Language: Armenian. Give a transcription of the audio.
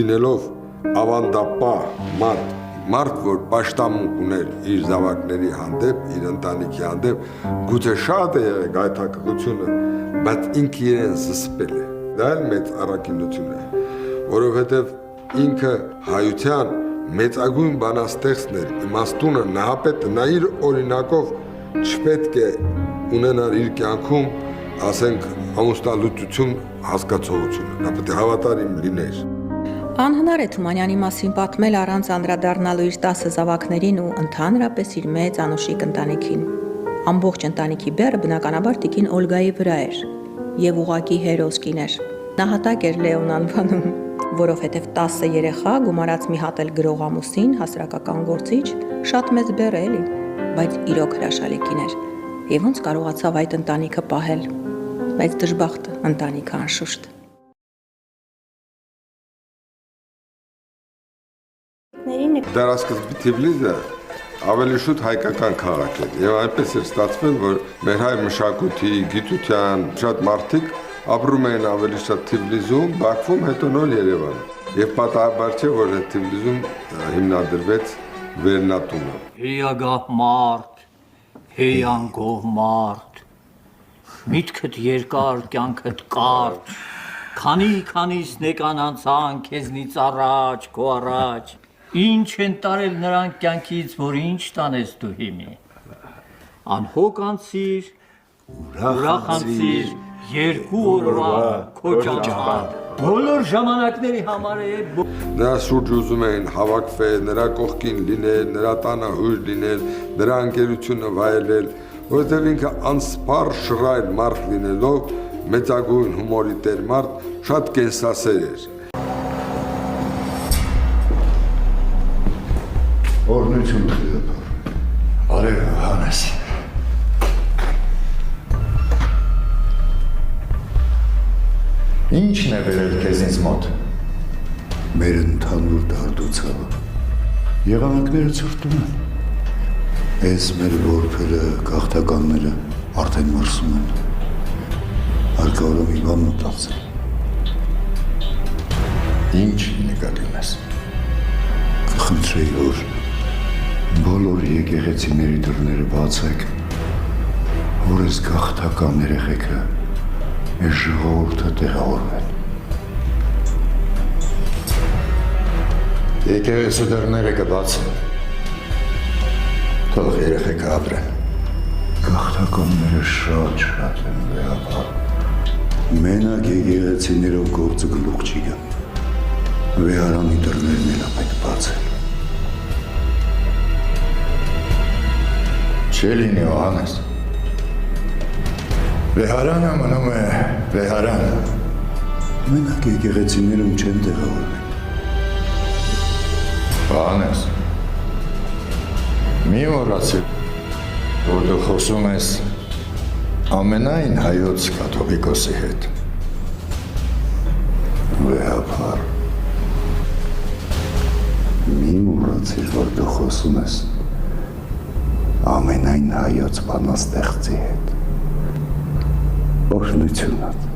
լինելով ավանդապահ մարդ, որ պաշտամունք ուներ իր զավակների հանդեպ, իր ընտանիքի հանդեպ, գուցե շատ է եղել գայթակղությունը, բայց ինքը իրեն զսպել է։ Դա էլ մեծ առաքինություն է, որովհետև ինքը հայության մեծագույն բանաստեղծն էր, իմաստունը, նահապետը, նա իր օրինակով չպետք է ունենար իր կյանքում, ասենք, ամուսնալուծություն հասկացողությունը, նա պետք է հավատարիմ լիներ։ Անհնար է Թումանյանի մասին պատմել առանց անդրադառնալու իր 10 զավակներին ու ընդհանրապես իր մեծ անուշիկ ընտանիքին։ Ամբողջ ընտանիքի բեռը բնականաբար տիկին Օլգայի վրա էր եւ ուղակի հերոս կին էր։ Նահատակ էր Լեոն անվանում, որովհետև 10 երեխա գումարած մի հատ էլ գրող ամուսին, հասարակական գործիչ, շատ մեծ բեռ է էլի, բայց իրոք հրաշալի կին էր։ Եվ ոնց կարողացավ այդ ընտանիքը պահել, բայց դժբախտ ընտանիքը անշուշտ։ Դարասկզբի Թիֆլիսը ավելի շուտ հայկական քաղաք է եւ այնպես էր ստացվել, որ մեր հայ մշակույթի, գիտության շատ մարդիկ ապրում էին ավելի շատ Թիֆլիսում, Բաքվում, հետո նոր Երևանում։ Եվ պատահաբար չէ, որ այդ Թիֆլիսում հիմնադրվեց Վերնատունը։ Հեյագահ մարդ, հեյանգով մարդ, միտքդ երկար, կյանքդ կարճ, քանի սնեկան անցան քեզնից առաջ, քո առաջ, ինչ են տարել նրանք կյանքից, որ ինչ տանես դու հիմի։ Անհոգ անցիր, ուրախ անցիր, երկու օրվա քո ճանապարհ։ Բոլոր ժամանակների համար է։ Նրա շուրջ ուզում էին հավաքվել, նրա կողքին լինել, նրա տանը հույր լինել, նրա ընկերությունը վայելել, որովհետև ինքը անսպառ շռայլ մարդ լինելով, մեծագույն հումորի տեր մարդ, շատ կենսասեր էր։ Օրնություն խիլապար, արև Հանես։ Ինչն է վերել քեզինց մոտ։ Մեր ընդհանուր դարդուցավը, եղանակները ծրտում են, ես մեր որբերը, կաղթականները արդեն մրսում են, հարկավորը մի բան մտածել։ Ինչ նկատում ես։ Կխնդրեի, որ բոլոր եկեղեցիների դռները բացեք, որ ես գաղթական երեխեքը ես ժողովուրդը տեղավորվեն։ Եկեղեցու դռները կբացեն, թող երեխեքը ապրեն։ Գաղթականները շատ են վեհապար։ Մենակ եկեղեցիներով գործը գլուխ չի գա։ Վեհարանի դռներն էլ ապետ բացել։ Չէ լինի Հովհաննես։ Վեհարանը մնում է վեհարան։ Մենակ եկեղեցիներում չեն տեղավորվել։ Հովհաննես, մի մոռացիր, որ դու խոսում ես ամենայն հայոց կաթողիկոսի հետ։ Վեհապար, մի մոռացիր, որ դու խոսում ես ամենայն հայոց բանաստեղծի հետ։ Օրհնությունդ։